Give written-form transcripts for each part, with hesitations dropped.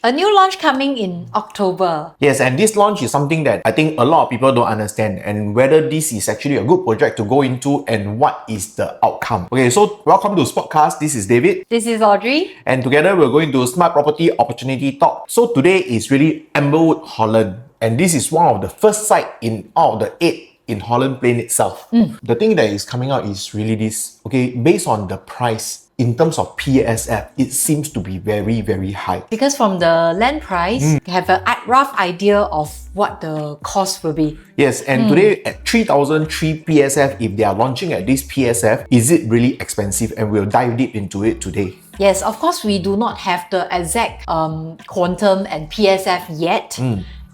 A new launch coming in October. Yes, and this launch is something that I think a lot of people don't understand, and whether this is actually a good project to go into and what is the outcome. Okay, so welcome to SPOTCast. This is David. This is Audrey. And together we're going to Smart Property Opportunity Talk. So today is really Amberwood, Holland. And this is one of the first site in out of the 8 in Holland Plain itself. The thing that is coming out is really this. Okay, based on the price, in terms of PSF, it seems to be very, very high. Because from the land price, you have a rough idea of what the cost will be. Yes, and today at 3,003 PSF, if they are launching at this PSF, is it really expensive? And we'll dive deep into it today. Yes, of course, we do not have the exact quantum and PSF yet.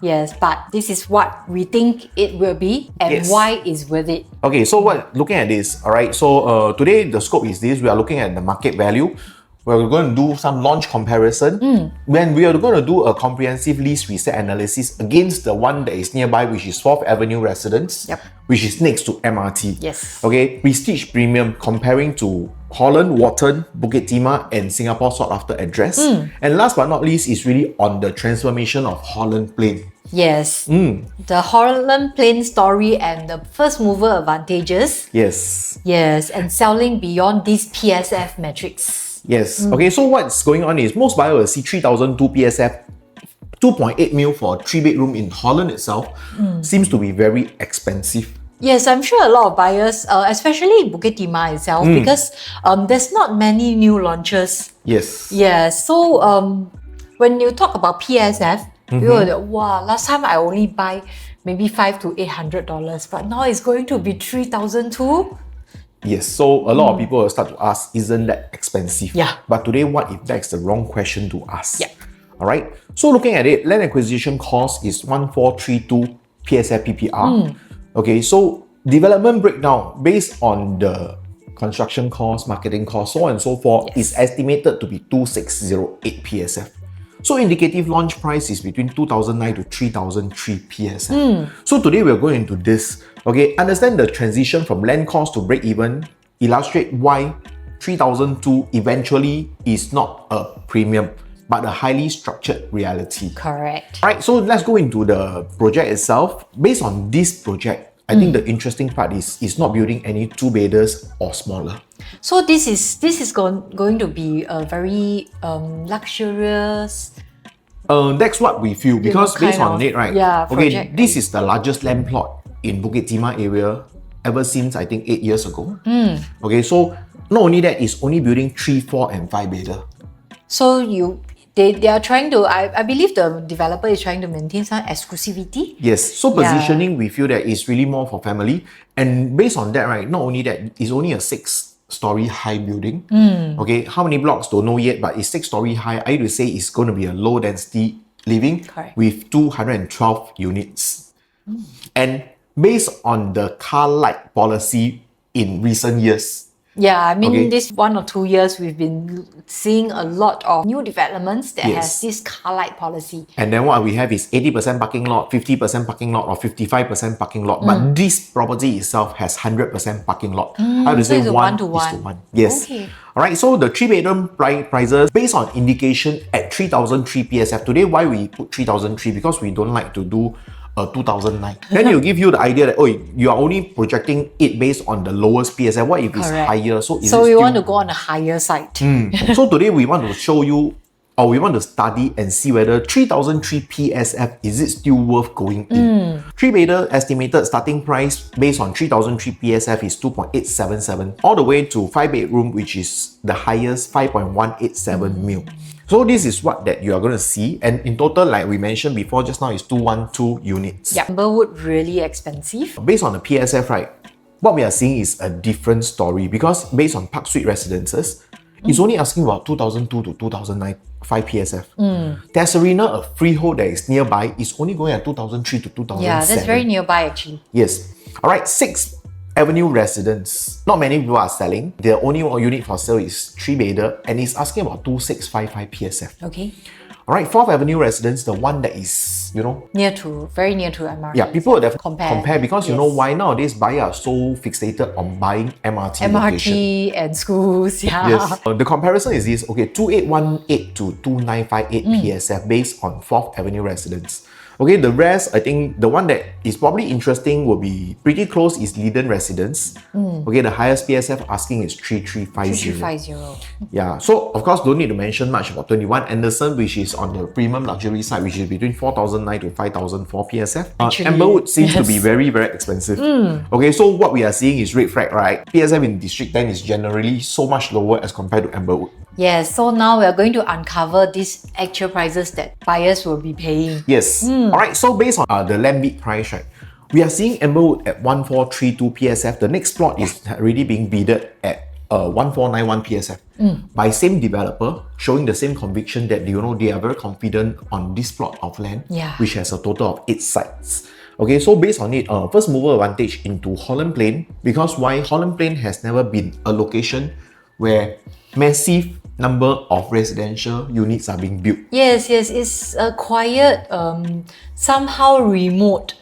Yes, but this is what we think it will be and why it's worth it. Okay, so looking at this, all right, so today the scope is this. We are looking at the market value. We're going to do some launch comparison. When we are going to do a comprehensive lease reset analysis against the one that is nearby, which is 4th Avenue Residence, which is next to MRT. Yes. Okay, Prestige Premium comparing to Holland, Wharton, Bukit Timah, and Singapore sought after address. And last but not least is really on the transformation of Holland Plain. Yes. The Holland Plain story and the first mover advantages. Yes. Yes, and selling beyond these PSF metrics. Yes. Okay, so what's going on is most buyers will see 3,002 PSF, 2.8 mil for a 3-bedroom in Holland itself. Seems to be very expensive. Yes, I'm sure a lot of buyers, especially in Bukit Timah itself, because there's not many new launches. Yes. Yes, so when you talk about PSF, you will like, wow, last time I only buy maybe $500 to $800, but now it's going to be 3,000 too. Yes, so a lot of people will start to ask, isn't that expensive? Yeah. But today, what if that's the wrong question to ask? Yeah. All right. So looking at it, land acquisition cost is 1432 PSF PPR. Okay, so development breakdown based on the construction cost, marketing cost, so on and so forth, is estimated to be 2608 PSF. So indicative launch price is between 2009 to 3003 PSF. So today we're going into this. Okay, understand the transition from land cost to break even, illustrate why 3002 eventually is not a premium, but a highly structured reality. Correct. Alright, so let's go into the project itself. Based on this project, I think the interesting part is not building any 2-bedders or smaller. So this is going to be a very luxurious. That's what we feel because based on it, right? Yeah. Okay, Project. this is the largest land plot in Bukit Timah area ever since I think 8 years ago. Okay, so not only that, it's only building 3, 4, and 5-bedder. So they are trying to. I believe the developer is trying to maintain some exclusivity. Yes, so positioning we feel that is really more for family, and based on that, right? Not only that, it's only a 6-story high building. Okay, how many blocks don't know yet, but it's 6-story high. I would say it's going to be a low density living with 212 units. And based on the car light policy in recent years. Yeah, I mean this 1 or 2 years we've been seeing a lot of new developments that has this car light policy. And then what we have is 80% parking lot, 50% parking lot, or 55% parking lot. But this property itself has 100% parking lot. I would say it's 1 to is to 1. Yes. Okay. Alright, so the 3-bedroom prices based on indication at 3003 PSF. Today, why we put 3003? Because we don't like to do 2009. Then it'll give you the idea that, oh, you are only projecting it based on the lowest PSF. What if it's higher? So we want to go on the higher side. So today we want to show you, or we want to study and see whether 3003 PSF, is it still worth going in? 3-bedder estimated starting price based on 3003 PSF is 2.877, all the way to 5-bedroom, which is the highest 5.187 mil. So this is what that you are going to see, and in total, like we mentioned before just now, is 212 units. Yeah, Amberwood really expensive. Based on the PSF, right, what we are seeing is a different story because based on Park Suite Residences, it's only asking about 2002 to 2009 5 PSF. Tesserina, a freehold that is nearby, is only going at 2003 to 2007. Yeah, that's very nearby actually. Yes. Alright, 6th Avenue Residence. Not many people are selling. The only unit for sale is 3-bedder and it's asking about 2655 PSF. Okay. All right, 4th Avenue residence, the one that is, very near to MRT. yeah, people will definitely compare because you know Yes. why nowadays buyers are so fixated on buying MRT location. MRT and schools, yeah. Yes. The comparison is this, okay, 2818 to 2958 PSF based on 4th Avenue residence. Okay, the rest, I think the one that is probably interesting will be pretty close is Leiden residence. Okay, the highest PSF asking is 3350. 3350. Yeah, so of course don't need to mention much about 21 Anderson, which is on the premium luxury side, which is between 4,009 to 5,004 PSF. Actually, Amberwood seems to yes. be very, very expensive. Okay, so what we are seeing is red flag, right? PSF in District 10 is generally so much lower as compared to Amberwood. Yes, so now we are going to uncover these actual prices that buyers will be paying. Yes. Alright, so based on the land bid price, right, we are seeing Amberwood at 1432 PSF. The next plot is already being bidded at 1491 PSF by same developer, showing the same conviction that they are very confident on this plot of land, which has a total of 8 sites. Okay, so based on it, first mover advantage into Holland Plain, because why? Holland Plain has never been a location where massive number of residential units are being built. Yes, it's a quiet, somehow remote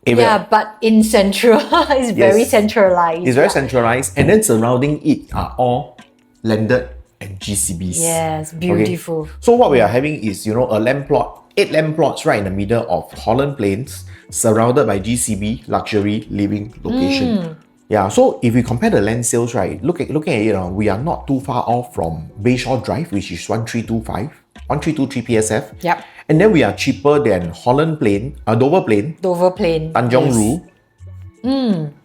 area. Yeah, but in central, it's very centralized. It's very centralized, and then surrounding it are all landed and GCBs. Yes, beautiful. Okay. So what we are having is, a land plot, 8 land plots right in the middle of Holland Plains, surrounded by GCB luxury living location. Yeah, so if we compare the land sales, right, looking at it, we are not too far off from Bayshore Drive, which is 1323 PSF. Yep. And then we are cheaper than Holland Plain, Dover Plain, Tanjong Ru,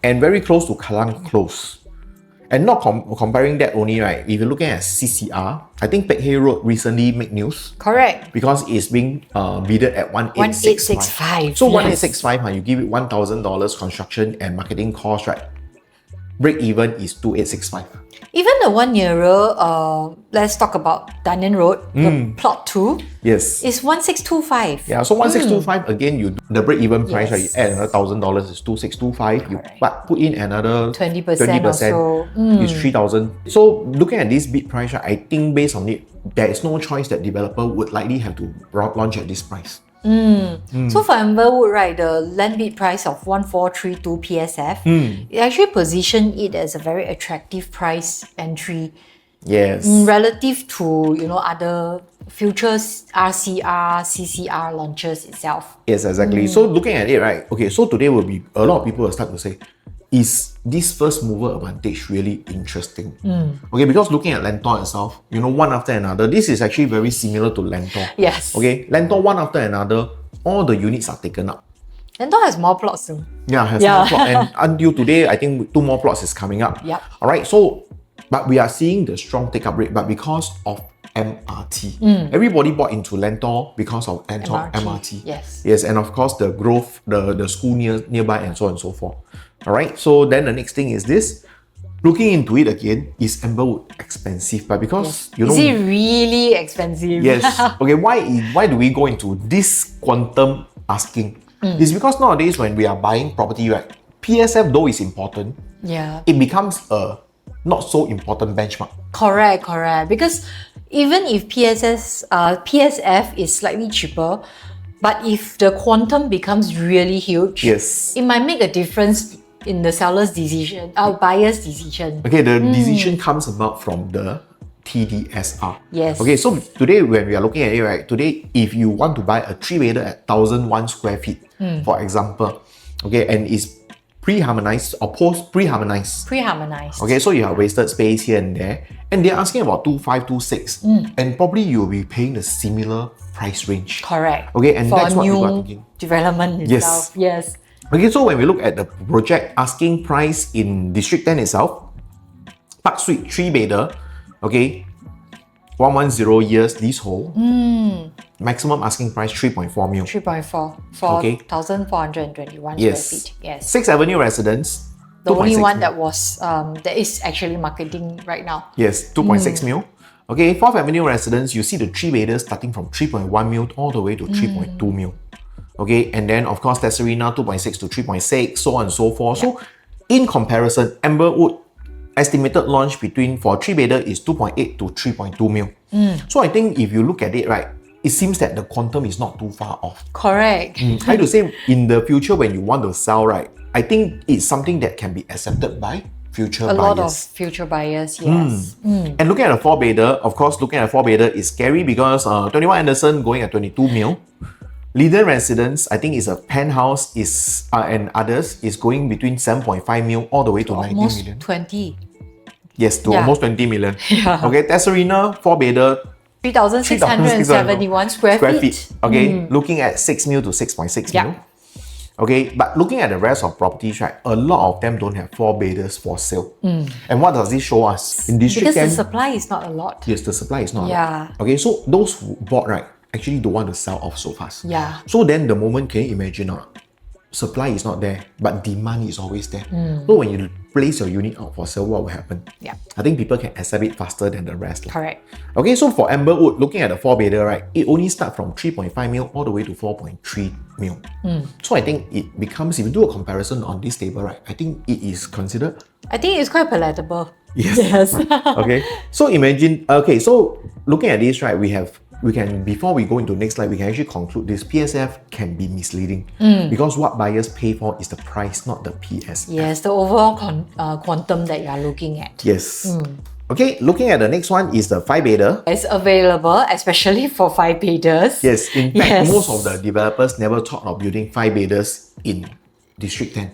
and very close to Kallang Close. And not comparing that only, right, if you're looking at CCR, I think Pek Hay Road recently made news. Correct. Because it's being bidded at 1865. So 1865, you give it $1,000 construction and marketing cost, right? Break even is 2865. Even the one nearer, let's talk about Dunyan Road, the plot 2. Yes. Is 1625. Yeah, so 1625, again, you do the break even price, right? You add another $1,000 is 2625. You put in another 20% or so. Is 3,000. So looking at this bid price, right, I think based on it, there is no choice that developer would likely have to launch at this price. So for Amberwood, right, the land bid price of 1432 PSF, it actually positioned it as a very attractive price entry. Yes. Relative to other futures RCR, CCR launches itself. Yes, exactly. So looking at it, right? Okay, so today will be a lot of people will start to say, is this first mover advantage really interesting? Okay, because looking at Lentor itself, one after another, this is actually very similar to Lentor. Yes. Okay, Lentor one after another, all the units are taken up. Lentor has more plots too. Yeah, has more plots. And until today, I think 2 more plots is coming up. Yep. All right, so, but we are seeing the strong take-up rate, but because of MRT. Everybody bought into Lentor because of MRT. Yes. Yes, and of course the growth, the school nearby and so on and so forth. Alright, so then the next thing is this. Looking into it again, is Amberwood expensive? But because is it really expensive? Yes. Okay, why do we go into this quantum asking? It's because nowadays when we are buying property, right, PSF though is important, it becomes a not so important benchmark. Correct. Because even if PSF is slightly cheaper, but if the quantum becomes really huge, it might make a difference in the seller's decision, buyer's decision. Okay, the decision comes about from the TDSR. Yes. Okay, so today when we are looking at it, right, today if you want to buy a 3-bedder at 1,001 square feet, for example, okay, and it's pre-harmonized or post-pre-harmonized. Pre-harmonized. Okay, so you have wasted space here and there, and they're asking about 2,526, and probably you'll be paying the similar price range. Correct. Okay, and for that's what people are new thinking. development itself. Yes. Okay, so when we look at the project asking price in District 10 itself, Park Suite 3-bedder, okay, 110 years leasehold, maximum asking price 3.4 mil. 3.4 for 1,421 square feet. Yes. 6th Avenue residence, the only one mil. that was that is actually marketing right now. Yes, 2.6 mil. Okay, 4th Avenue residence, you see the 3-bedder starting from 3.1 mil all the way to 3.2 mil. Okay, and then of course Tesserina 2.6 to 3.6, so on and so forth. So in comparison, Amberwood estimated launch for 3-bedder is 2.8 to 3.2 mil. So I think if you look at it, right, it seems that the quantum is not too far off. Correct. I have to say, in the future when you want to sell, right, I think it's something that can be accepted by future A buyers. lot of future buyers, yes. And looking at a 4-bedder, of course, looking at a 4-bedder is scary because 21 Anderson going at 22 mil. Leader residence, I think is a penthouse and others is going between 7.5 mil all the way to 19 almost million. 20. Yes, to almost 20 million. Yeah. Okay, Tesserina, 4-bedder, 3,671 square feet. Okay, looking at 6 mil to 6.6 mil. Okay, but looking at the rest of properties, right, a lot of them don't have 4-bedders for sale. And what does this show us? In District Because 10, the supply is not a lot. yes, the supply is not a Yeah. lot. Okay, so those who bought, right, actually don't want to sell off so fast. Yeah. So then the moment, can you imagine, supply is not there, but demand is always there. So when you place your unit out for sale, what will happen? Yeah. I think people can accept it faster than the rest. Correct. Okay, so for Amberwood, looking at the 4-bedder, right, it only starts from 3.5 mil all the way to 4.3 mil. So I think it becomes, if you do a comparison on this table, right, I think it is considered. I think it's quite palatable. Yes. Okay, so imagine, okay, so looking at this, right, before we go into next slide, we can actually conclude this PSF can be misleading because what buyers pay for is the price, not the PSF. Yes, the overall quantum that you are looking at. Yes. Okay, looking at the next one is the 5-bedder. It's available, especially for 5-bedders. Yes, in fact, most of the developers never thought of building 5-bedders in District 10.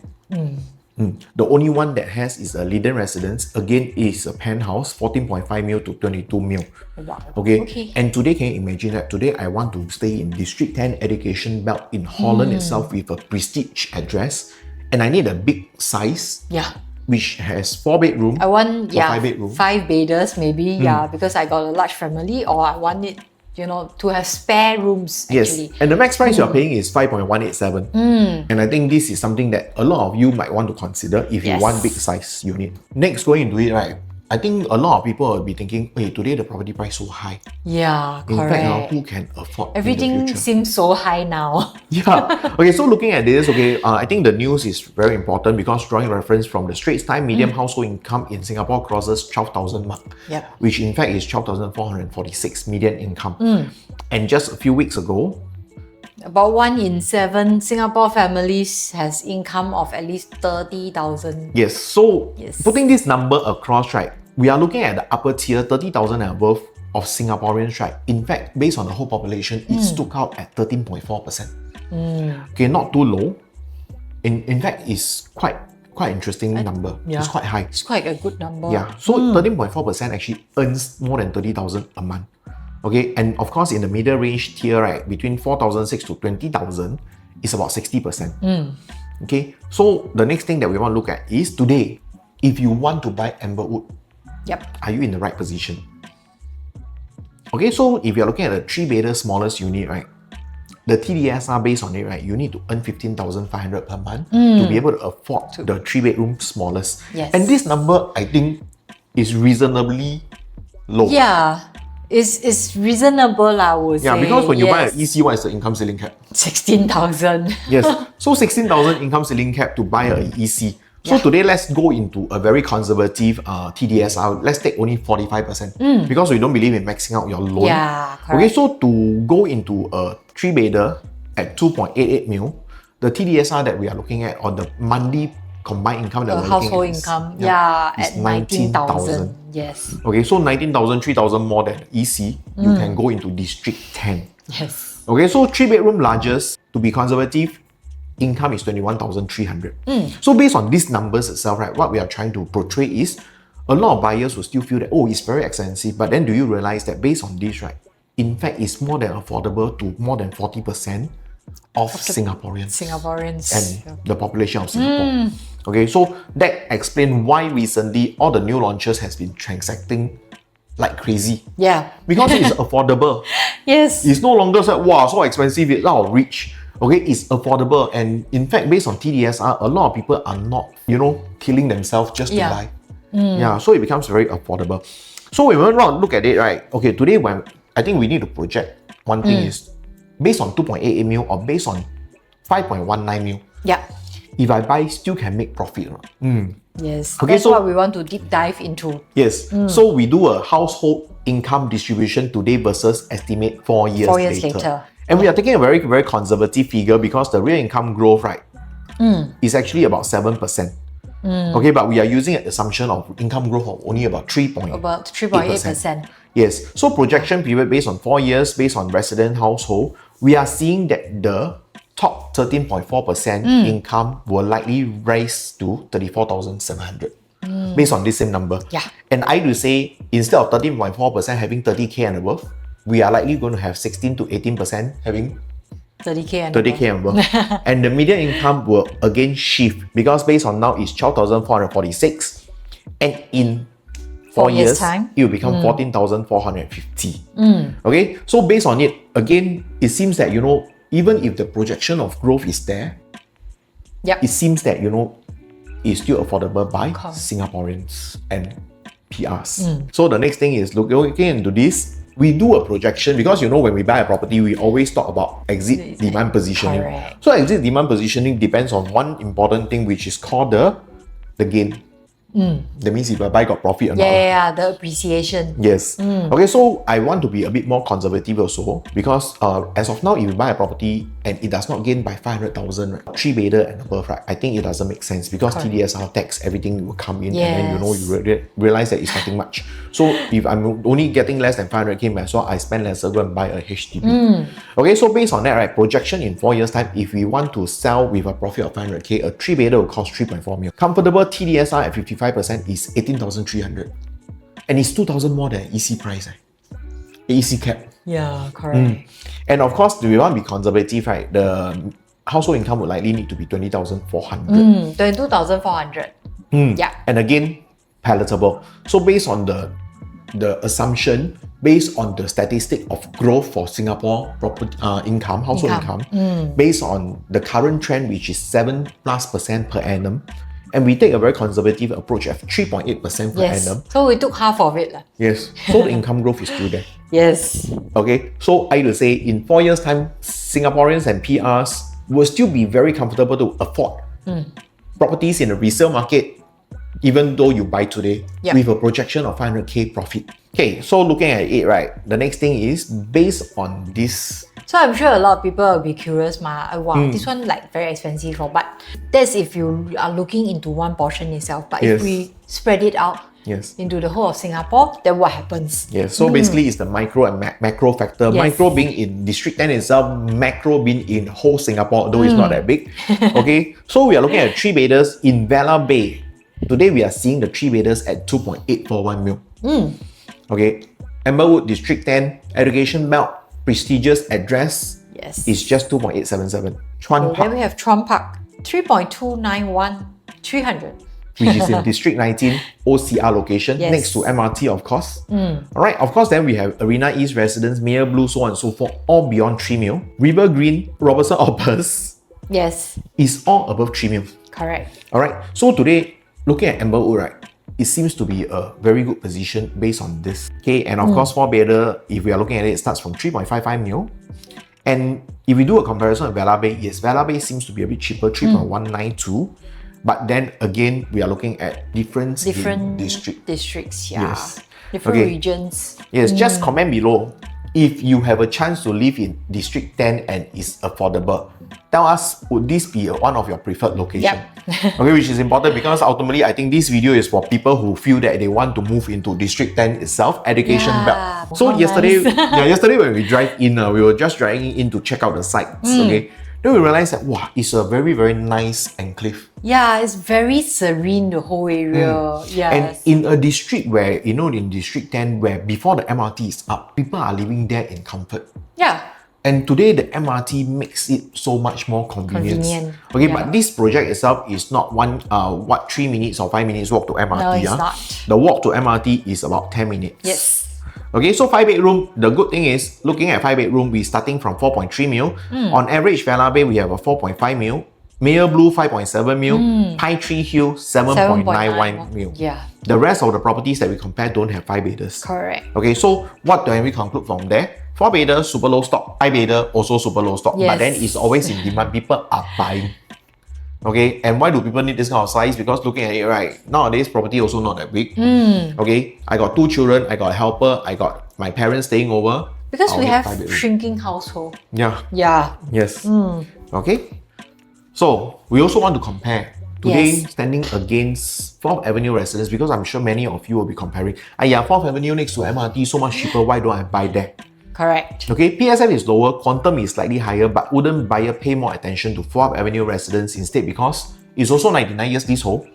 The only one that has is a Leaden residence. Again, is a penthouse, 14.5 mil to 22 mil. Wow. Okay. And today, can you imagine that? Today, I want to stay in District 10 education belt in Holland itself with a prestige address, and I need a big size. Yeah. Which has 4 bedroom. I want 5 bedroom. 5-bedders maybe, because I got a large family, or I want it, to have spare rooms actually. Yes, and the max price you're paying is 5.187. And I think this is something that a lot of you might want to consider if you want big size unit. Next, going into it, right, I think a lot of people will be thinking, hey, today the property price so high. Yeah, In correct. fact, who can afford Everything in the future? seems so high now. Yeah. Okay, so looking at this, I think the news is very important because drawing reference from the Straits Times, medium household income in Singapore crosses 12,000 mark, which in fact is 12,446 median income. And just a few weeks ago, About 1 in 7 Singapore families has income of at least 30,000. yes, so putting this number across, right, we are looking at the upper tier, 30,000 and above of Singaporeans, right? In fact, based on the whole population, it stuck out at 13.4%. Okay, not too low. In fact, it's quite interesting number. It's quite high. It's quite a good number. Yeah, so 13.4% actually earns more than 30,000 a month. Okay, and of course, in the middle range tier, right, between 4,600 to 20,000 is about 60%. Okay, so the next thing that we want to look at is today, if you want to buy Amberwood, are you in the right position? Okay, so if you're looking at the 3-bedder smallest unit, right, the TDSR based on it, right, you need to earn 15,500 per month to be able to afford the 3-bedroom smallest. And this number, I think, is reasonably low. Yeah, it's reasonable, I would say. Yeah, because when you buy an EC, what is the income ceiling cap? 16,000. Yes, so 16,000 income ceiling cap to buy an EC. So today, let's go into a very conservative TDSR. Let's take only 45% because we don't believe in maxing out your loan. Yeah, correct. Okay, so to go into a 3-bedder at 2.88 mil, the TDSR that we are looking at on the monthly combined income that we're looking household at income, is at 19,000. Yes. Okay, so 19,000, 3,000 more than EC, you can go into District 10. Yes. Okay, so 3-bedroom largest, to be conservative, income is 21,300. So based on these numbers itself, right, what we are trying to portray is a lot of buyers will still feel that, oh, it's very expensive. But then do you realize that based on this, right, in fact, it's more than affordable to more than 40% of Singaporeans and the population of Singapore. Okay, so that explains why recently all the new launches has been transacting like crazy. Yeah. Because it's affordable. Yes. It's no longer like, wow, so expensive, it's out of reach. Okay, it's affordable. And in fact, based on TDSR, a lot of people are not, killing themselves just to buy. Yeah, so it becomes very affordable. So when we want to look at it, right, okay, today when I think we need to project one thing is based on 2.88 mil or based on 5.19 mil. Yeah. if I buy, still can make profit. Yes, Okay, that's so- what we want to deep dive into. Yes. So we do a household income distribution today versus estimate 4 years, 4 years later. And we are taking a very, very conservative figure because the real income growth, right, is actually about 7%. Okay, but we are using an assumption of income growth of only about 3.8%. About 3.8%. Yes. So projection period based on 4 years, based on resident household, we are seeing that the top 13.4% income will likely rise to 34,700 based on this same number. Yeah. And I do say instead of 13.4% having 30k and above, we are likely going to have 16 to 18% having 30k and 30k and above. And the median income will again shift because based on now is 12,446, and in 4 4 years years, time. it will become 14,450. Okay, so based on it, again, it seems that, even if the projection of growth is there, Yep. it seems that, it's still affordable by Singaporeans and PRs. So the next thing is looking into this. We do a projection because when we buy a property, we always talk about exit demand positioning. Correct. So exit demand positioning depends on one important thing, which is called the gain. That means if I buy got profit or not. Yeah, the appreciation. Yes. Okay, so I want to be a bit more conservative also because as of now, if you buy a property and it does not gain by 500,000, right, 3-bedder and above, right, I think it doesn't make sense because TDSR tax, everything will come in, and then you realize that it's nothing much. So if I'm only getting less than 500k, might as well I spend lesser, go and buy a HDB. Okay, so based on that, right, projection in 4 years time, if we want to sell with a profit of 500k, a 3-bedder will cost 3.4 million. Comfortable TDSR at 55% is 18,300, and it's 2,000 more than EC price, EC cap. Yeah, correct. And of course, we want to be conservative, right? The household income would likely need to be 20,400. 22,400. Yeah. And again, palatable. So based on the assumption, based on the statistic of growth for Singapore property household income, based on the current trend, which is 7+% per annum, and we take a very conservative approach of 3.8% per annum. So we took half of it. Yes. So the income growth is still there. Yes. Okay. So I will say in 4 years' time, Singaporeans and PRs will still be very comfortable to afford properties in the resale market, even though you buy today with a projection of 500k profit. Okay, so looking at it, right, the next thing is based on this. So I'm sure a lot of people will be curious, wow, this one like very expensive, but that's if you are looking into one portion itself. But if we spread it out into the whole of Singapore, then what happens? Yes, so basically it's the micro and macro factor. Micro being in District 10 itself, macro being in whole Singapore, though it's not that big. Okay, so we are looking at 3-bedders in Vela Bay. Today we are seeing the 3-bedders at 2.841 mil. Okay, Amberwood District 10, Education Belt, prestigious address is just 2.877. Chuan Then Park, we have Chuan Park, 3.291, 300. which is in District 19, OCR location, next to MRT, of course. Alright, of course, then we have Arena East Residence, Mayor Blue, so on and so forth, all beyond 3 mil. River Green, Robertson Opus is all above 3 mil. Correct. Alright, so today, looking at Amberwood, right, it seems to be a very good position based on this. Okay, and of course, 4-bedder, if we are looking at it, starts from 3.55 mil. And if we do a comparison with Vela Bay, yes, Vela Bay seems to be a bit cheaper, 3.192. But then again, we are looking at different districts, Yes. different regions. Yes, just comment below if you have a chance to live in District 10 and is affordable. Tell us, would this be one of your preferred location? Okay, which is important because ultimately I think this video is for people who feel that they want to move into District 10 itself, education belt. So yesterday, yesterday when we drive in, we were just driving in to check out the sites. Okay, then we realized that wow, it's a very, very nice enclave. Yeah, it's very serene, the whole area. And in a district where, in District 10, where before the MRT is up, people are living there in comfort. Yeah. And today the MRT makes it so much more convenient. Okay, but this project itself is not 3 minutes or 5 minutes walk to MRT. No, it's not. The walk to MRT is about 10 minutes. Yes. Okay, so 5-bedroom, the good thing is, looking at 5-bedroom, we're starting from 4.3 mil. On average, Vela Bay, we have a 4.5 mil. Mayor Blue, 5.7 mil. Pine Tree Hill, 7.91 mil. Yeah. The rest of the properties that we compare don't have 5-bedders. Correct. Okay, so what can we conclude from there? 4-bedder, super low stock. 5-bedder, also super low stock. But then it's always in demand. People are buying. Okay, and why do people need this kind of size? Because looking at it, right, nowadays property also not that big. Okay, I got 2 children, I got a helper, I got my parents staying over. Because we have shrinking household. Yeah. Yeah. Yes. Okay. So we also want to compare today standing against 4th Avenue residents, because I'm sure many of you will be comparing. Yeah, 4th Avenue next to MRT so much cheaper. Why don't I buy there? Correct. Okay, PSF is lower, quantum is slightly higher, but wouldn't buyer pay more attention to 4th Avenue residents instead, because it's also 99 years leasehold.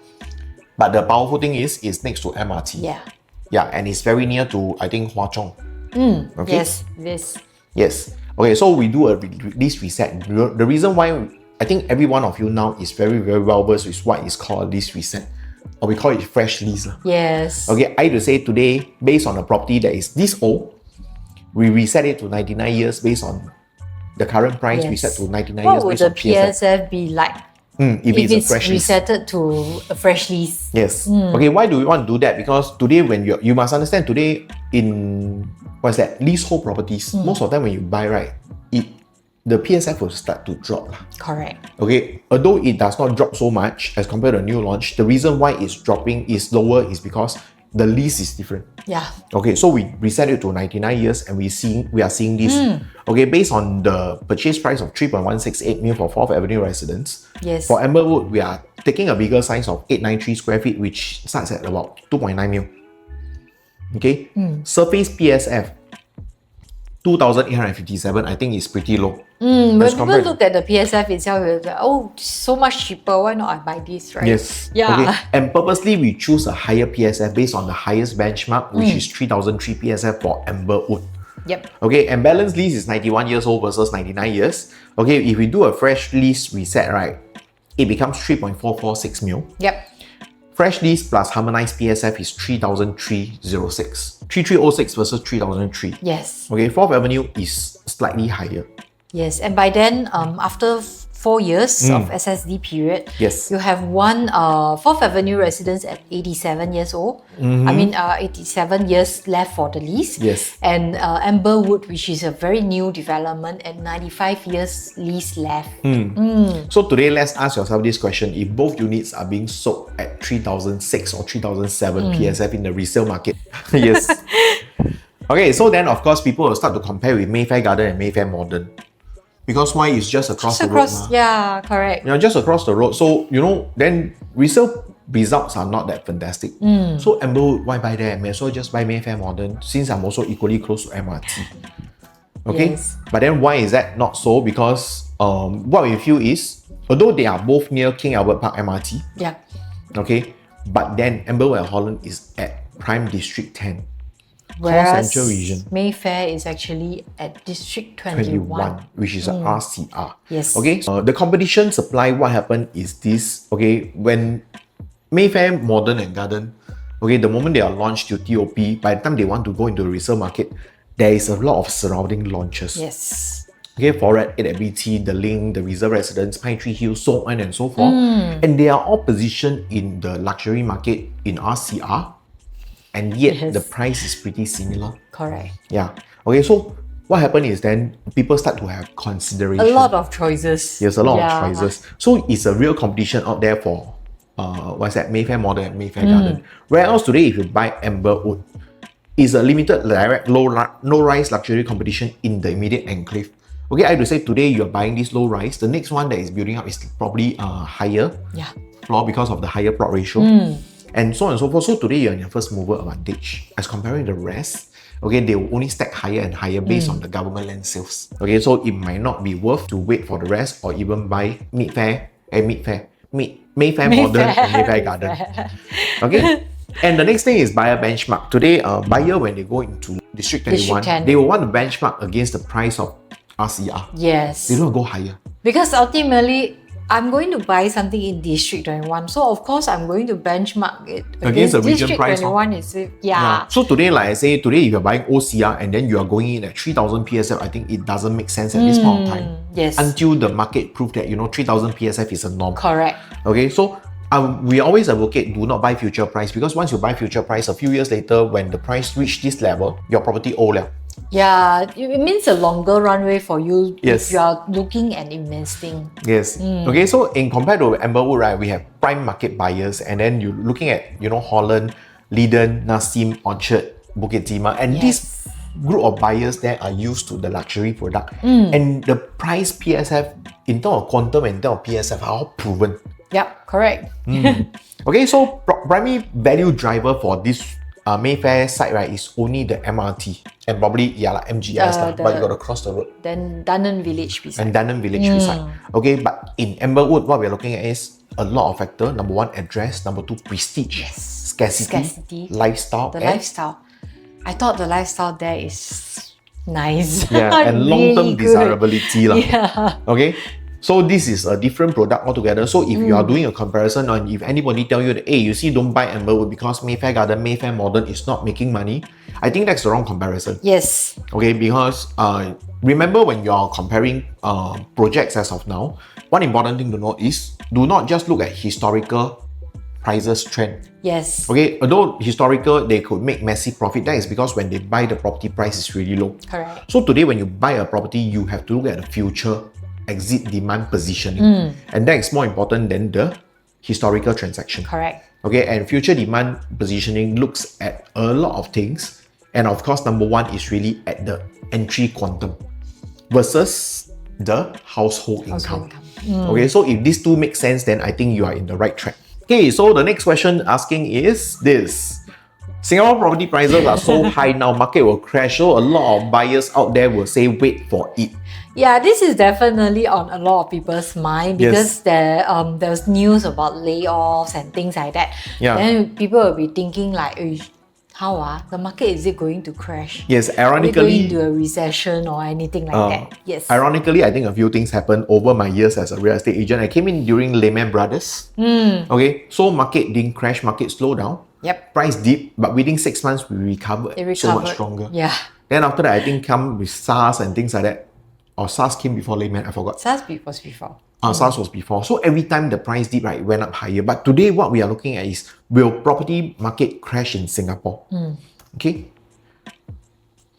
But the powerful thing is it's next to MRT. Yeah. Yeah, and it's very near to, I think, Hwa Chong. Okay? Yes, this. Yes. Okay, so we do a lease reset. The reason why I think every one of you now is very, very well versed with what is called a lease reset. Or we call it fresh lease. Yes. Okay, I to say today, based on a property that is this old, we reset it to 99 years based on the current price, reset to 99 years based on PSF. What would the PSF be like if it's resetted to a fresh lease? Yes. Okay, why do we want to do that? Because today when you must understand today in leasehold properties, most of them when you buy, right, the PSF will start to drop. Correct. Okay, although it does not drop so much as compared to a new launch, the reason why it's dropping is lower is because the lease is different. Yeah. Okay, so we reset it to 99 years and we are seeing this. Okay, based on the purchase price of 3.168 mil for 4th Avenue residents. Yes. For Amberwood, we are taking a bigger size of 893 square feet, which starts at about 2.9 mil. Okay, surface PSF 2,857, I think is pretty low. When people look at the PSF itself, it's like, oh, so much cheaper, why not I buy this, right? Yes. Yeah. Okay. And purposely we choose a higher PSF based on the highest benchmark, which is 3,003 PSF for Amberwood. Yep. Okay, and balance lease is 91 years old versus 99 years. Okay, if we do a fresh lease reset, right, it becomes 3.446 mil. Yep. Fresh lease plus harmonized PSF is 3,306. 3,306 versus 3,003. Yes. Okay, 4th Avenue is slightly higher. Yes, and by then, after 4 years of SSD period, you have one 4th Avenue residents at 87 years old. 87 years left for the lease. Yes. And Amberwood, which is a very new development, at 95 years lease left. So today, let's ask yourself this question. If both units are being sold at 3,006 or 3,007 PSF in the resale market. Yes. Okay, so then of course people will start to compare with Mayfair Garden and Mayfair Modern. Because why? It's just across the road. Yeah, correct. Yeah, just across the road. So, then resale results are not that fantastic. So Amberwood, why buy there? May as well just buy Mayfair Modern, since I'm also equally close to MRT. Okay? Yes. But then why is that not so? Because what we feel is, although they are both near King Albert Park MRT, okay, but then Amberwood and Holland is at Prime District 10. Whereas Central region. Mayfair is actually at District 21. Which is an RCR. Yes. Okay, the competition supply, what happened is this, okay, when Mayfair Modern and Garden, okay, the moment they are launched to TOP, by the time they want to go into the resale market, there is a lot of surrounding launches. Yes. Okay, Forat, 8 at BT, The Link, The Reserve Residence, Pine Tree Hill, so on and so forth. And they are all positioned in the luxury market in RCR. And yet the price is pretty similar. Correct. Yeah. Okay, so what happened is then people start to have consideration. A lot of choices. Yes, a lot of choices. So it's a real competition out there for Mayfair Modern and Mayfair Garden. Whereas today, if you buy Amberwood, it's a limited direct low-rise luxury competition in the immediate enclave. Okay, I have to say today you're buying this low-rise. The next one that is building up is probably higher floor because of the higher plot ratio. And so on and so forth. So today you're in your first mover advantage. As comparing the rest, okay, they will only stack higher and higher based on the government land sales. Okay, so it might not be worth to wait for the rest or even buy Mayfair Modern and Mayfair Garden. Okay. And the next thing is buyer benchmark. Today, buyer, when they go into District 21, they will want to benchmark against the price of RCR. Yes. They don't go higher. Because ultimately, I'm going to buy something in District 21. So, of course, I'm going to benchmark it against the region District price. 21 is, yeah. So, today, like I say, today if you're buying OCR and then you are going in at 3,000 PSF, I think it doesn't make sense at this point of time. Yes. Until the market proved that, 3,000 PSF is a norm. Correct. Okay, so we always advocate do not buy future price, because once you buy future price, a few years later, when the price reach this level, your property old. Yeah, it means a longer runway for you Yes. if you are looking at investing. Yes. Okay, so in compared to Amberwood, right, we have prime market buyers, and then you're looking at, Holland, Leiden, Nassim, Orchard, Bukit Timah, and this group of buyers there are used to the luxury product. And the price PSF, in terms of quantum and in terms of PSF, are all proven. Yep, correct. Okay, so primary value driver for this Mayfair site, right, is only the MRT and probably MGS, but you got to cross the road. Then Dunnan Village beside. And Dunnan Village beside. Okay, but in Amberwood, what we're looking at is a lot of factors. Number one, address. Number two, prestige. Scarcity. Lifestyle. The lifestyle. I thought the lifestyle there is nice. Yeah, and really long-term good. desirability. Yeah. Okay. So this is a different product altogether. So if you are doing a comparison, and if anybody tell you that, hey, you see, don't buy Amberwood because Mayfair Garden, Mayfair Modern is not making money, I think that's the wrong comparison. Yes. Okay, because remember when you are comparing projects as of now, one important thing to note is do not just look at historical prices trend. Yes. Okay, although historical they could make massive profit, that is because when they buy the property, price is really low. Correct. So today when you buy a property, you have to look at the future exit demand positioning, and that is more important than the historical transaction. Correct. Okay, and future demand positioning looks at a lot of things, and of course number one is really at the entry quantum versus the household income. Okay, so if these two make sense, then I think you are in the right track. Okay, so the next question asking is this: Singapore property prices are so high now, market will crash, so a lot of buyers out there will say wait for it. Yeah, this is definitely on a lot of people's mind because there's news about layoffs and things like that. Yeah. Then people will be thinking like, how the market, is it going to crash? Yes, Are we going ironically, into a recession or anything like that? Yes. Ironically, I think a few things happened over my years as a real estate agent. I came in during Lehman Brothers. Okay, so market didn't crash, market slowed down. Yep. Price dipped, but within 6 months, we recovered, so much stronger. Yeah. Then after that, I think come with SARS and things like that. Or SARS came before Lehman, I forgot. SARS was before. SARS was before. So every time the price dip, right, it went up higher. But today, what we are looking at is, will property market crash in Singapore? Okay.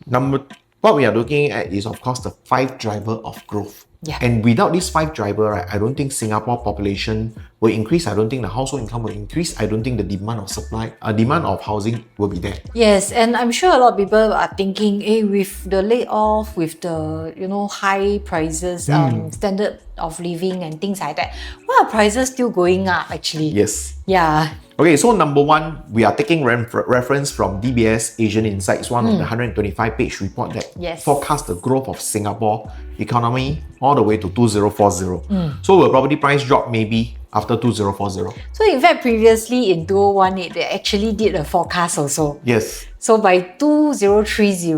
What we are looking at is, of course, the 5 driver of growth. Yeah. And without these 5 driver, right, I don't think Singapore population will increase. I don't think the household income will increase. I don't think the demand of housing will be there. Yes, and I'm sure a lot of people are thinking, with the layoff, with the high prices, standard of living and things like that, why are prices still going up actually? Yes. Yeah. Okay, so number one, we are taking reference from DBS Asian Insights, one of the 125-page report that forecast the growth of Singapore economy all the way to 2040. So will property price drop maybe after 2040? So in fact, previously in 2018, they actually did a forecast also. Yes. So by 2030,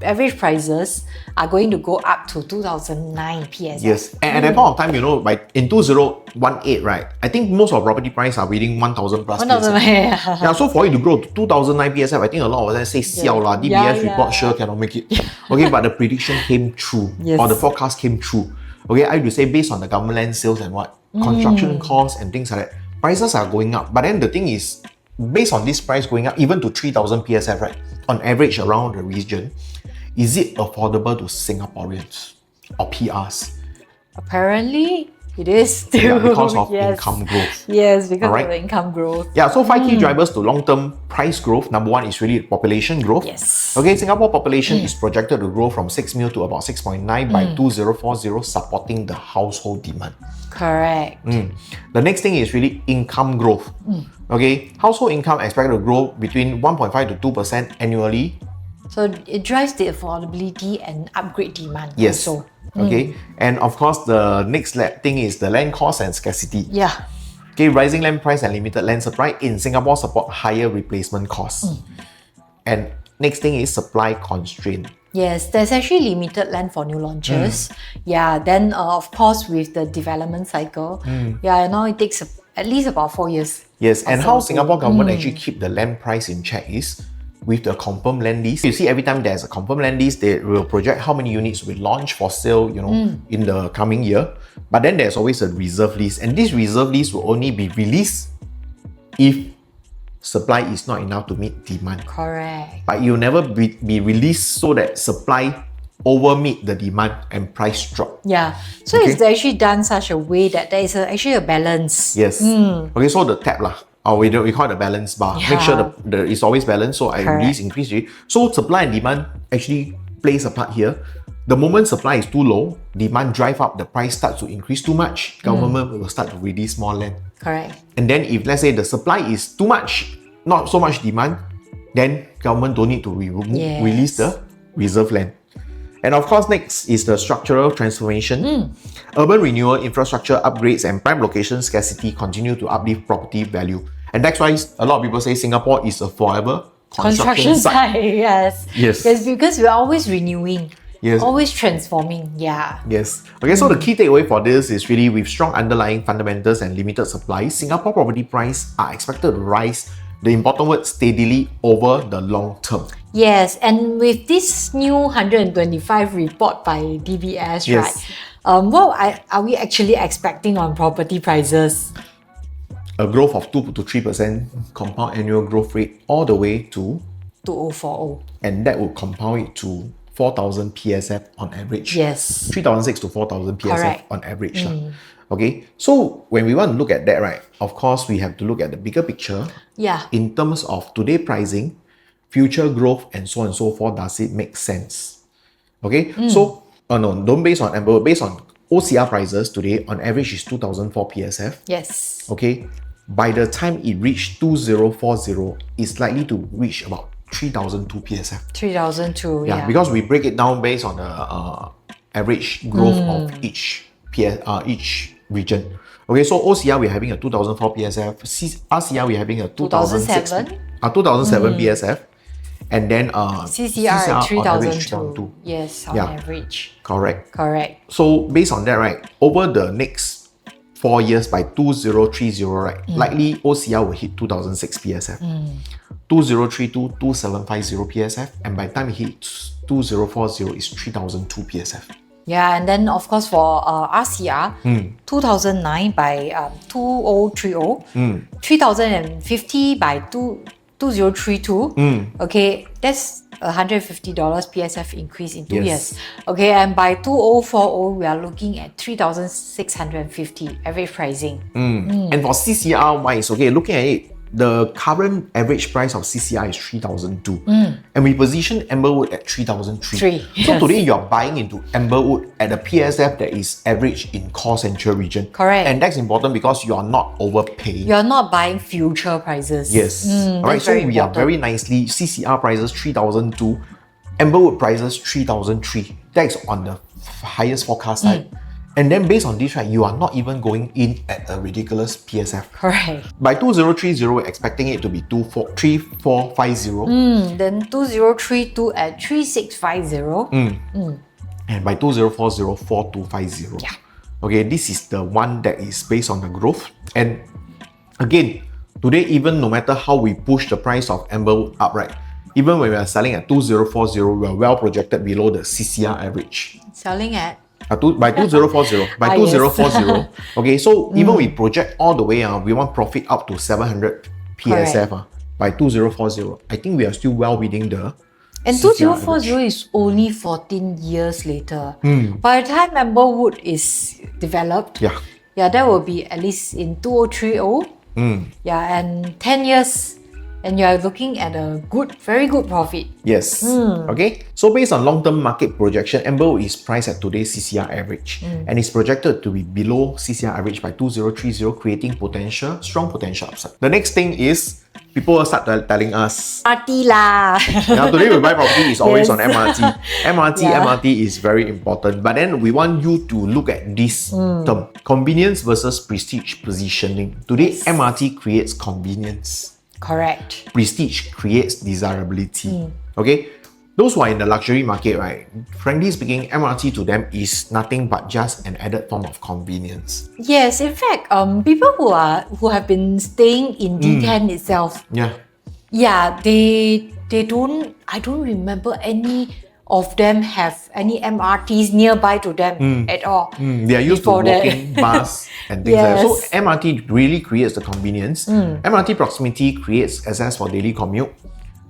average prices are going to go up to 2009 PSF. Yes, and at that point of time, in 2018, right, I think most of property price are within 1,000 plus 1,000, PSF. Yeah, so for it to grow to 2009 PSF, I think a lot of them say, siao lah, DBS report sure cannot make it. Okay, but the prediction came true, or the forecast came true. Okay, I would say based on the government land sales and construction costs and things like that, prices are going up. But then the thing is, based on this price going up, even to 3,000 PSF, right, on average around the region, is it affordable to Singaporeans or PRs? Apparently, it is still. Yeah, because of income growth. Yes, because of the income growth. Yeah, so 5 key drivers to long-term price growth. Number one is really population growth. Yes. Okay, Singapore population is projected to grow from 6 mil to about 6.9 by 2040, supporting the household demand. Correct. The next thing is really income growth. Okay, household income expected to grow between 1.5 to 2% annually. So it drives the affordability and upgrade demand. Yes. Also. Okay, and of course the next thing is the land cost and scarcity. Yeah. Okay, rising land price and limited land supply in Singapore support higher replacement costs. And next thing is supply constraint. Yes, there's actually limited land for new launches. Yeah, then of course with the development cycle, now it takes at least about 4 years. Yes, and how Singapore government actually keep the land price in check is with the confirmed land lease. You see, every time there's a confirmed land lease, they will project how many units will launch for sale, in the coming year. But then there's always a reserve list, and this reserve list will only be released if supply is not enough to meet demand. Correct. But it will never be released so that supply over meet the demand and price drop. Yeah. So it's actually done such a way that there is actually a balance. Yes. Okay, so the tab lah, or we call it the balance bar. Make sure the it's always balanced. So I release, increase. So supply and demand actually plays a part here. The moment supply is too low, demand drive up, the price starts to increase too much, government will start to release more land. Correct. And then if let's say the supply is too much, not so much demand, then government don't need to release the reserve land. And of course, next is the structural transformation. Urban renewal, infrastructure upgrades, and prime location scarcity continue to uplift property value. And that's why a lot of people say Singapore is a forever construction site. Yes. Yes, because we're always renewing. Yes. Always transforming. Yeah. Yes. Okay, so the key takeaway for this is really with strong underlying fundamentals and limited supply, Singapore property prices are expected to rise, the important word, steadily over the long term. Yes, and with this new 125 report by DBS, right? What are we actually expecting on property prices? A growth of 2 to 3% compound annual growth rate all the way to 2040. And that would compound it to 4,000 PSF on average. Yes. 3,600 to 4,000 PSF on average. Okay, so when we want to look at that, right, of course, we have to look at the bigger picture. Yeah. In terms of today pricing, future growth, and so on and so forth, does it make sense? Okay, so, no, don't base on Amberwood, based on OCR prices today, on average is 2,004 PSF. Yes. Okay, by the time it reached 2040, it's likely to reach about 3,002 PSF. 3,002, yeah. Because we break it down based on the average growth of each region. Okay, so OCR we're having a 2004 PSF, RCR we're having a 2007 PSF, and then CCR at 3,002. Yes, on average. Correct. So based on that, right, over the next 4 years by 2030, right, likely OCR will hit 2006 PSF. 2032, 2750 PSF, and by the time it hits 2040, it's 3002 PSF. Yeah, and then of course for RCR, 2009 by 2030, 3050 by 2032. Okay, that's $150 PSF increase in 2 years. Okay, and by 2040, we are looking at 3,650 average pricing. And for CCR wise, okay, looking at it, the current average price of CCR is 3,002. And we position Amberwood at 3,003. So today you are buying into Amberwood at a PSF that is average in core central region. Correct. And that's important because you are not overpaying. You are not buying future prices. Yes. Alright, so we are very nicely, CCR prices 3,002, Amberwood prices 3,003. That's on the highest forecast side. And then based on this, right, you are not even going in at a ridiculous PSF. Correct. By 2030, we're expecting it to be 3450. Then 2032 at 3650. And by 2040, 4250. Yeah. Okay, this is the one that is based on the growth. And again, today, even no matter how we push the price of Amberwood up, right, even when we are selling at 2040, we are well projected below the CCR average. Selling at? By 2040, okay, so even we project all the way, we want profit up to 700 PSF by 2040. I think we are still well within the And 2040 is only 14 years later. By the time Amberwood is developed, that will be at least in 2030. And 10 years, and you are looking at a very good profit. Yes. Okay. So based on long-term market projection, Amberwood is priced at today's CCR average and is projected to be below CCR average by 2030, creating strong potential upside. The next thing is people will start telling us MRT lah. Now today we buy property is always on MRT. MRT is very important. But then we want you to look at this term: convenience versus prestige positioning. Today MRT creates convenience. Correct. Prestige creates desirability. Okay, those who are in the luxury market, right, frankly speaking, MRT to them is nothing but just an added form of convenience. Yes, in fact, people who have been staying in D10 itself, they don't. I don't remember any of them have any MRTs nearby to them at all. They are used to before that. walking, bus, and things like that. Yes. So MRT really creates the convenience. MRT proximity creates access for daily commute.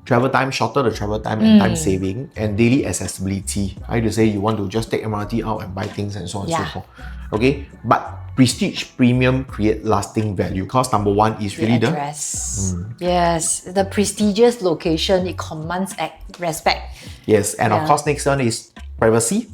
Travel time, shorter the travel time and time saving, and daily accessibility. I had to say you want to just take MRT out and buy things and so on and so forth. Okay, but prestige premium create lasting value because number one is really the address. Yes, the prestigious location, it commands respect. Yes, and of course next one is privacy,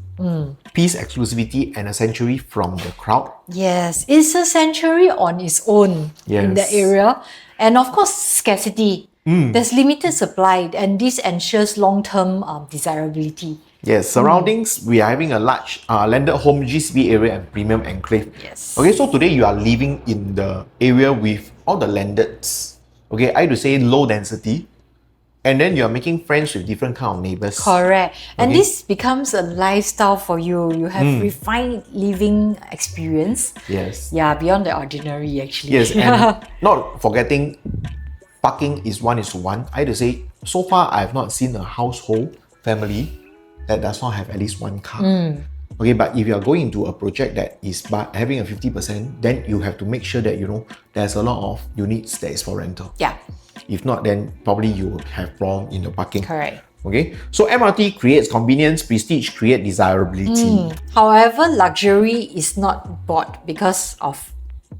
peace, exclusivity, and a sanctuary from the crowd. Yes, it's a sanctuary on its own in the area, and of course scarcity. There's limited supply, and this ensures long-term desirability. Yes, surroundings, we are having a large landed home, GCB area, and premium enclave. Yes. Okay, so today you are living in the area with all the landeds. Okay, I had to say low density. And then you are making friends with different kind of neighbors. Correct. And this becomes a lifestyle for you. You have refined living experience. Yes. Yeah, beyond the ordinary actually. Yes, and not forgetting parking is 1:1. I had to say, so far I have not seen a household family that does not have at least one car. Okay, but if you are going into a project that is having a 50%, then you have to make sure that there's a lot of units that is for rental. Yeah. If not, then probably you will have problem in the parking. Correct. Okay, so MRT creates convenience, prestige creates desirability. However, luxury is not bought because of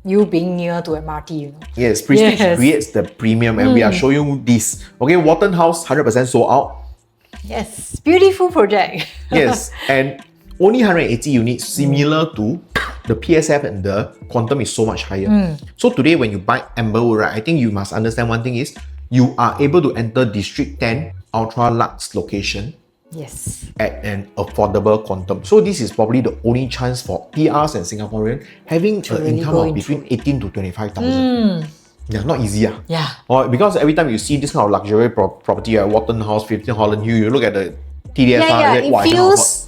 you being near to MRT, Yes, prestige creates the premium, and we are showing you this. Okay, Wharton House 100% sold out. Yes, beautiful project. Yes, and only 180 units, similar to the PSF, and the quantum is so much higher. So today when you buy Amberwood, right, I think you must understand one thing is you are able to enter District 10 ultra luxe location Yes. at an affordable quantum. So this is probably the only chance for PRs and Singaporeans having an really income go of into between 18 to 25,000. Yeah, not easy. Yeah. Or because every time you see this kind of luxury property at Wharton House, 15 Holland Hill, you look at the TDSR.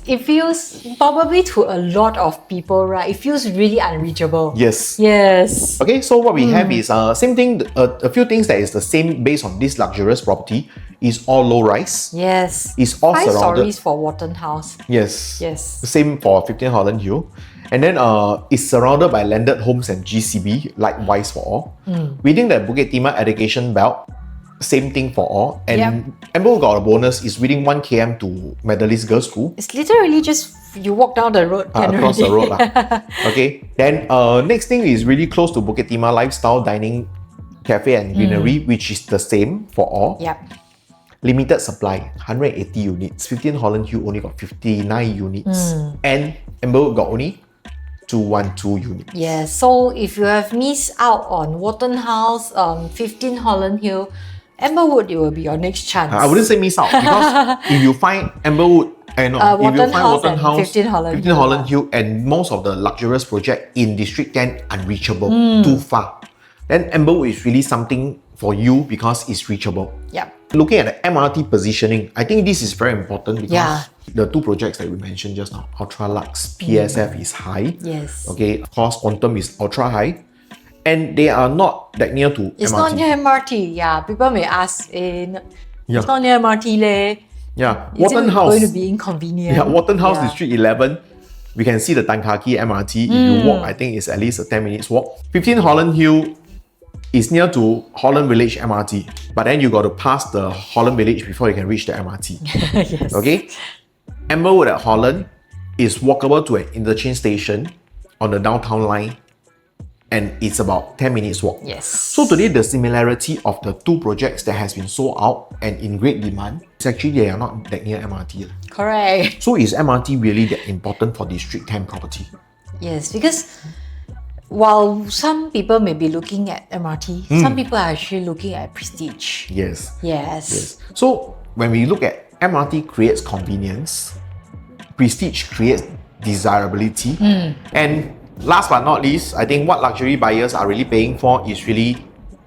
It feels probably to a lot of people, right? It feels really unreachable. Yes. Yes. Okay, so what we have is same thing. A few things that is the same based on this luxurious property is all low rise. Yes. It's all 5 surrounded. stories for Wharton House. Yes. Yes. Same for 15 Holland Hill. And then it's surrounded by landed homes and GCB, likewise for all. Within the Bukit Timah education belt, same thing for all. And Amberwood got a bonus is within 1KM to Methodist Girls School. It's literally just you walk down the road. Across the road. Okay. Then next thing is really close to Bukit Timah Lifestyle Dining Cafe and Greenery, which is the same for all. Yep. Limited supply, 180 units. 15 Holland Hill only got 59 units. And Amberwood got only 212 units. Yes. So if you have missed out on Wharton House, 15 Holland Hill, Amberwood, it will be your next chance. I wouldn't say miss out because if you find Amberwood, if you find Wharton House, 15 Holland Hill, and most of the luxurious project in District 10 unreachable, too far, then Amberwood is really something for you because it's reachable. Yep. Looking at the MRT positioning, I think this is very important because the two projects that we mentioned just now, Ultra Lux, PSF is high. Yes. Okay, of course, Quantum is ultra high. And they are not that near to It's MRT. not near MRT. Yeah, people may ask, it's Yeah. not near MRT leh. Yeah, Is Wharton it House. going to be inconvenient? Yeah, Wharton House, Yeah. District 11. We can see the Tan Kah Kee MRT. If you walk, I think it's at least a 10 minutes walk. 15 Holland Hill is near to Holland Village MRT. But then you got to pass the Holland Village before you can reach the MRT. Yes. Okay? Amberwood at Holland is walkable to an interchange station on the downtown line. And it's about 10 minutes walk. Yes. So today, the similarity of the two projects that has been sold out and in great demand is actually they are not that near MRT. Correct. So is MRT really that important for District 10 property? Yes, because while some people may be looking at MRT, some people are actually looking at prestige. Yes. Yes. So when we look at MRT creates convenience, prestige creates desirability, and last but not least, I think what luxury buyers are really paying for is really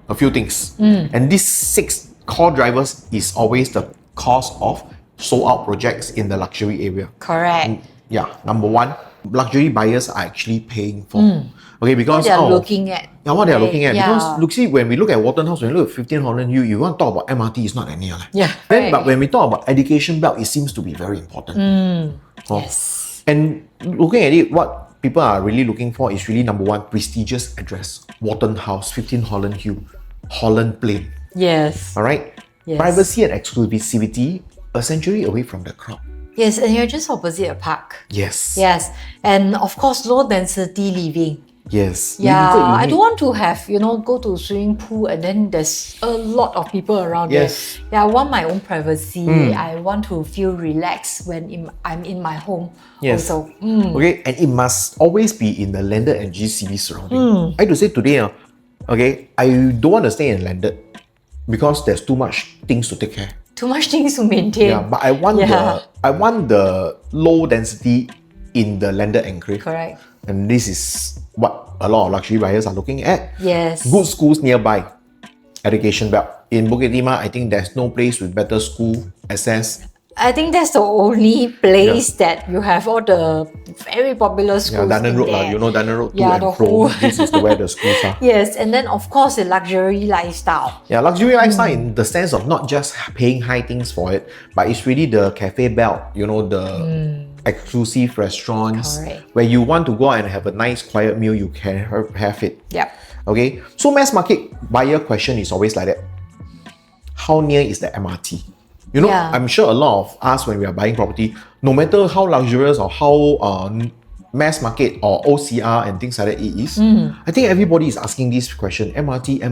a few things. And these 6 core drivers is always the cost of sold out projects in the luxury area. Correct. Yeah, number one, luxury buyers are actually paying for Okay, because what they're looking at. Yeah, what they're looking at. Yeah. Because look, see, when we look at Walton House, when we look at 15 Holland Hill, you want to talk about MRT, it's not that near. Yeah. Then, but when we talk about education belt, it seems to be very important. Yes. And looking at it, what people are really looking for is really number one, prestigious address. Walton House, 15 Holland Hill, Holland Plain. Yes. All right? Yes. Privacy and exclusivity, a century away from the crowd. Yes, and you're just opposite a park. Yes. Yes. And of course, low density living. Yes. Yeah, Limited I unit. don't want to have, go to swimming pool and then there's a lot of people around Yes. there. Yeah, I want my own privacy. I want to feel relaxed when I'm in my home. Yes. Also. Okay, and it must always be in the landed and GCB surrounding. I have to say today, okay, I don't want to stay in landed because there's too much things to take care. Too much things to maintain. Yeah, but I want the low density in the landed enclave. Correct. And this is what a lot of luxury buyers are looking at. Yes. Good schools nearby. Education belt. In Bukit Timah, I think there's no place with better school access. I think that's the only place that you have all the very popular schools. Yeah, Dunnan in Road, there. Dunnan Road to Yeah, and the fro. whole- This is where the schools are. Yes, and then of course the luxury lifestyle. Yeah, luxury lifestyle in the sense of not just paying high things for it, but it's really the cafe belt, the exclusive restaurants. Correct. Where you want to go out and have a nice quiet meal, you can have it. Yep. Okay, so mass market buyer question is always like that. How near is the MRT? Yeah. I'm sure a lot of us when we are buying property, no matter how luxurious or how mass market or OCR and things like that it is, I think everybody is asking this question, MRT.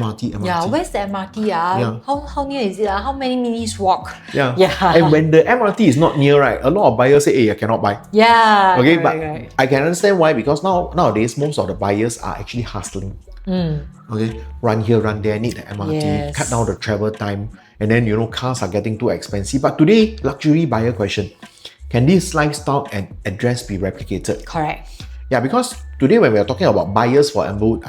Yeah, where's the MRT? Yeah. How near is it? How many minutes walk? Yeah. Yeah. And when the MRT is not near, right, a lot of buyers say, hey, I cannot buy. Yeah. Okay, correct, but correct. I can understand why, because nowadays most of the buyers are actually hustling. Okay, run here, run there, need the MRT, Yes. cut down the travel time, and then cars are getting too expensive. But today, luxury buyer question: can this lifestyle and address be replicated? Correct. Yeah, because today when we are talking about buyers for Amberwood,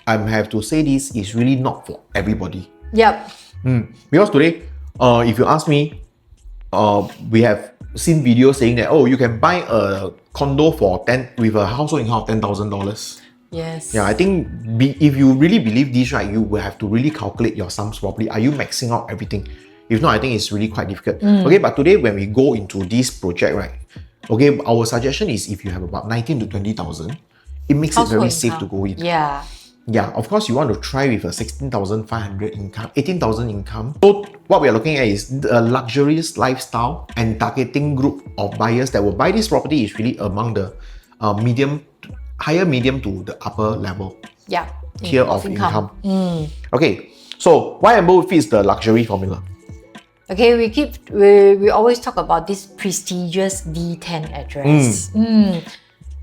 I have to say this is really not for everybody. Yep. Because today, if you ask me, we have seen videos saying that you can buy a condo for with a household income of $10,000. Yes. Yeah, I think if you really believe this, right, you will have to really calculate your sums properly. Are you maxing out everything? If not, I think it's really quite difficult. Okay, but today when we go into this project, right, okay, our suggestion is if you have about 19 to 20,000, it makes it very safe to go in. Yeah. Yeah, of course, you want to try with a 16,500 income, 18,000 income. So what we are looking at is the luxurious lifestyle and targeting group of buyers that will buy this property is really among the higher medium to the upper level Yeah. tier of income. Okay, so why Amberwood fits the luxury formula? Okay, we always talk about this prestigious D10 address.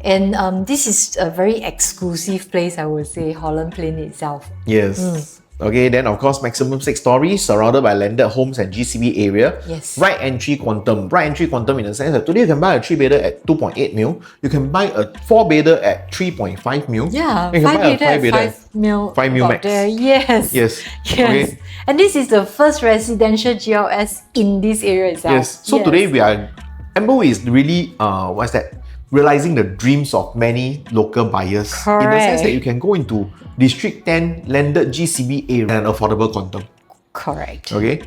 And this is a very exclusive place, I would say, Holland Plain itself. Yes. Okay, then of course, maximum 6 stories, surrounded by landed homes and GCB area. Yes. Right entry quantum. Right entry quantum in the sense that today you can buy a 3-bedder at 2.8 mil. You can buy a 4-bedder at 3.5 mil. Yeah, You can buy a 5-bedder at 5 mil. 5 mil about max. There. Yes. Yes. Yes. Okay. And this is the first residential GLS in this area itself. Yes. So today Amberwood is really realizing the dreams of many local buyers. In the sense that you can go into District 10 landed GCB area and an affordable quantum. Correct. Okay.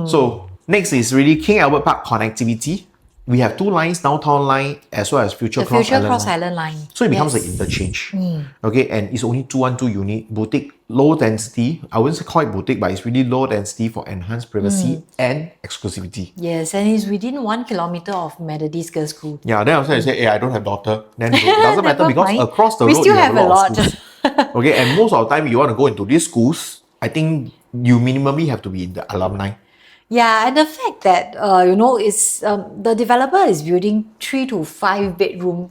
So next is really King Albert Park connectivity. We have 2 lines, downtown line as well as Future The Cross Future Island Cross line. Island line. So it becomes an interchange. Okay, and it's only 212 unit, boutique, low density. I wouldn't say call it boutique, but it's really low density for enhanced privacy and exclusivity. Yes, and it's within 1 kilometer of Methodist Girls School. Yeah, then after I say, hey, I don't have daughter. Then it doesn't matter because mind. across the We road still you have a lot of lot. schools. Okay, and most of the time you want to go into these schools, I think you minimally have to be in the alumni. Yeah, and the fact that it's the developer is building 3 to 5 bedroom,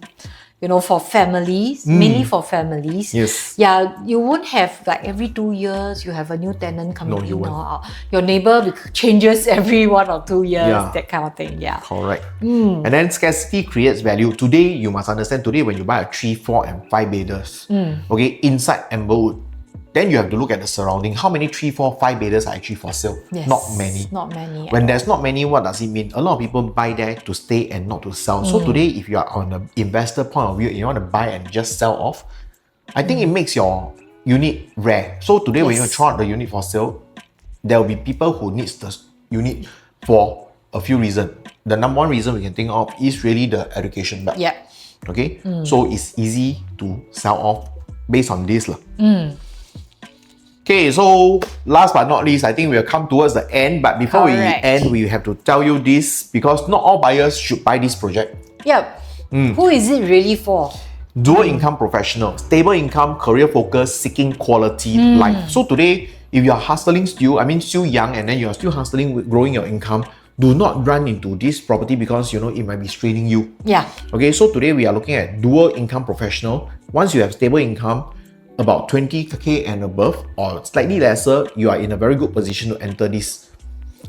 for families, mainly for families. Yes. Yeah, you won't have like every 2 years you have a new tenant coming No, you in won't. or out. Your neighbor changes every 1 or 2 years, Yeah. that kind of thing. Yeah. Correct. And then scarcity creates value. Today, you must understand, today when you buy a 3, 4 and 5 bedders, okay, inside Amberwood, then you have to look at the surrounding. How many 3, 4, 5 bedders are actually for sale? Yes. Not many. Not many. When there's not many, what does it mean? A lot of people buy there to stay and not to sell. So today, if you are on an investor point of view, you want to buy and just sell off, I think it makes your unit rare. So today when you Yes. throw out the unit for sale, there will be people who needs the unit for a few reasons. The number one reason we can think of is really the education belt. Yep. Okay, so it's easy to sell off based on this. Okay, so last but not least, I think we'll come towards the end. But before Correct. we end, we have to tell you this because not all buyers should buy this project. Yep. Who is it really for? Dual income professional, stable income, career focus, seeking quality life. So today, if you're hustling still, still young and then you're still hustling with growing your income, do not run into this property because it might be straining you. Yeah. Okay, so today we are looking at dual income professional. Once you have stable income, about 20k and above or slightly lesser, you are in a very good position to enter this.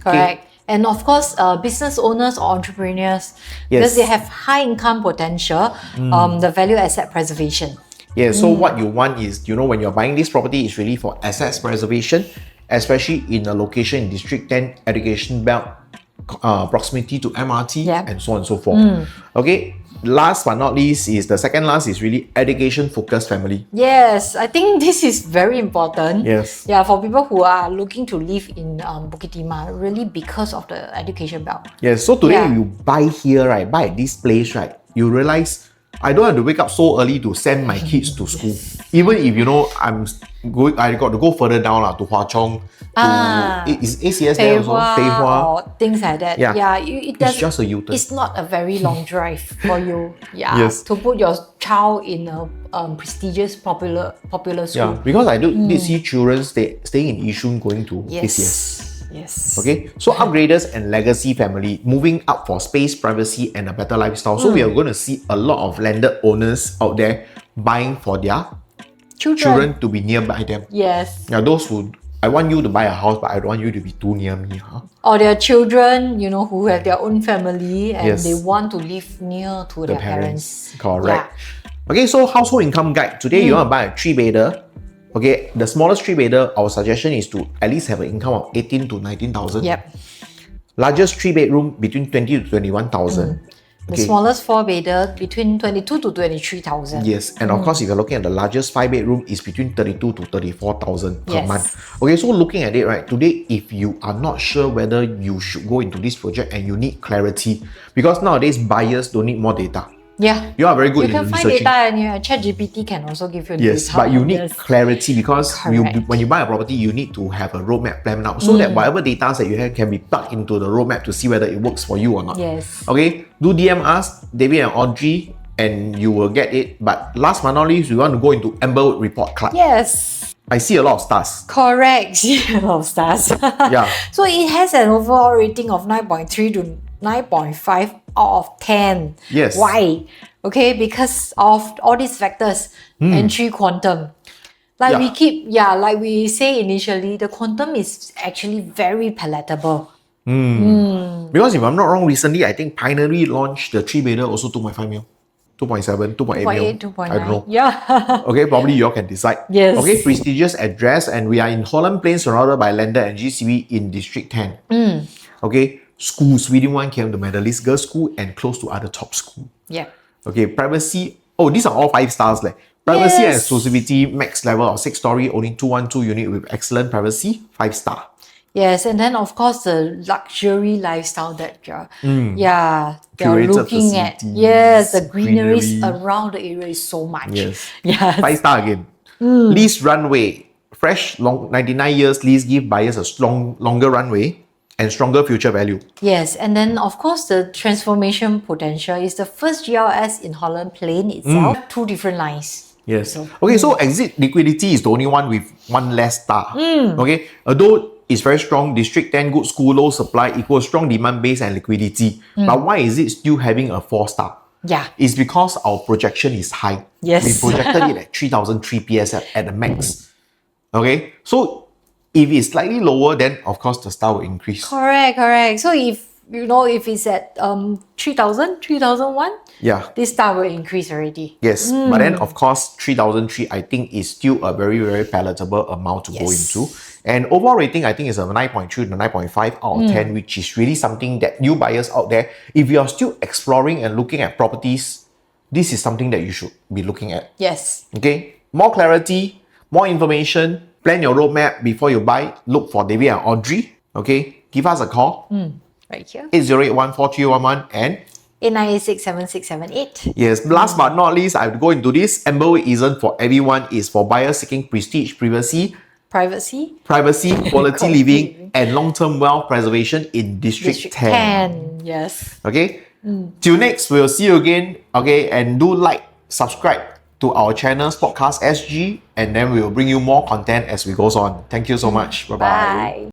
Correct. And of course, business owners or entrepreneurs, because they have high income potential, the value asset preservation. Yeah, so what you want is, when you're buying this property, it's really for assets preservation, especially in a location in District 10, education belt, proximity to MRT, and so on and so forth. Okay, last but not least is the second last is really education focused family. Yes, I think this is very important. Yes. Yeah, for people who are looking to live in Bukit Timah, really because of the education belt. Yes, so today if you buy here, right, buy at this place, right, you realize I don't have to wake up so early to send my kids to school. Even if I got to go further down to Hwa Chong, is ACS there also? Pei Hwa. Or things like that. Yeah. It's just a U-turn. It's not a very long drive for you. Yeah. Yes. To put your child in a prestigious popular school. Yeah, because I did see children staying in Yishun going to ACS. Yes. Okay, so upgraders and legacy family moving up for space, privacy, and a better lifestyle. So we are going to see a lot of landed owners out there buying for their children to be nearby them. Yes. Now, those who I want you to buy a house, but I don't want you to be too near me. Huh? Or their children, who have their own family and Yes. they want to live near to their parents. Correct. Okay, so household income guide. Today you want to buy a 3-bedder. Okay, the smallest 3-bedder, our suggestion is to at least have an income of 18 to 19,000. Yep. Largest 3-bedroom between 20 to 21,000. The smallest 4-bedder between 22 to 23,000. Yes, and of course, if you're looking at the largest 5-bedroom, is between 32 to 34,000 per Yes. month. Okay, so looking at it, right, today, if you are not sure whether you should go into this project and you need clarity, because nowadays buyers don't need more data. Yeah. You are very good You in can find researching. data and ChatGPT can also give you Yes, data. but you need Yes. clarity because Correct. when you buy a property, you need to have a roadmap planned out so that whatever data that you have can be plugged into the roadmap to see whether it works for you or not. Yes. Okay, do DM us, David and Audrey, and you will get it. But last but not least, we want to go into Amberwood Report Club. Yes. I see a lot of stars. Correct. A lot of stars. Yeah. So it has an overall rating of 9.3 to 9.5 out of 10. Yes. Why? Okay, because of all these factors. Entry quantum. Like we say initially, the quantum is actually very palatable. Because if I'm not wrong, recently I think Pinery launched the 3-bedder also 2.5 mil. 2.7, 2.8 mil. 2.8, I don't know. 2.9. Yeah. Okay, probably you all can decide. Yes. Okay, prestigious address, and we are in Holland Plain, surrounded by landed and GCB in District 10. Okay, schools within 1KM, the Methodist Girls School, and close to other top school. Yeah. Okay, privacy. Oh, these are all 5 stars. Privacy and Yes. exclusivity, max level of 6-story, owning 212 unit with excellent privacy, 5-star. Yes, and then of course the luxury lifestyle that they're Curated looking at. facilities, Yes, the greeneries greenery. around the area is so much. Yes. Yes. 5-star again. Lease runway. Fresh, 99 years lease give buyers a longer runway and stronger future value. Yes, and then of course the transformation potential is the first GLS in Holland Plain itself. 2 different lines. Yes. Okay, so exit liquidity is the only one with 1 less star. Okay, although it's very strong, District 10, good school, low supply, equals strong demand base and liquidity. But why is it still having a 4-star? Yeah. It's because our projection is high. Yes. We projected it at 3,003 PS at the max. Okay, so if it's slightly lower, then of course the star will increase. Correct. So if it's at 3,000, 3,001, this star will increase already. Yes, but then of course 3,003 I think is still a very, very palatable amount to go into. And overall rating I think is a 9.3 to 9.5 out of 10, which is really something that new buyers out there, if you are still exploring and looking at properties, this is something that you should be looking at. Yes. Okay, more clarity, more information, plan your roadmap before you buy. Look for David and Audrey. Okay, give us a call. Right here. 80814311 and 89867678. yes, last but not least, I would go into this. Amberwood isn't for everyone. It's for buyers seeking prestige, privacy, quality living, and long-term wealth preservation in District 10. Yes. Okay? Till next, we'll see you again. Okay? And do like, subscribe to our channel, SPOTCastSG, and then we will bring you more content as we goes on. Thank you so much. Bye-bye. Bye.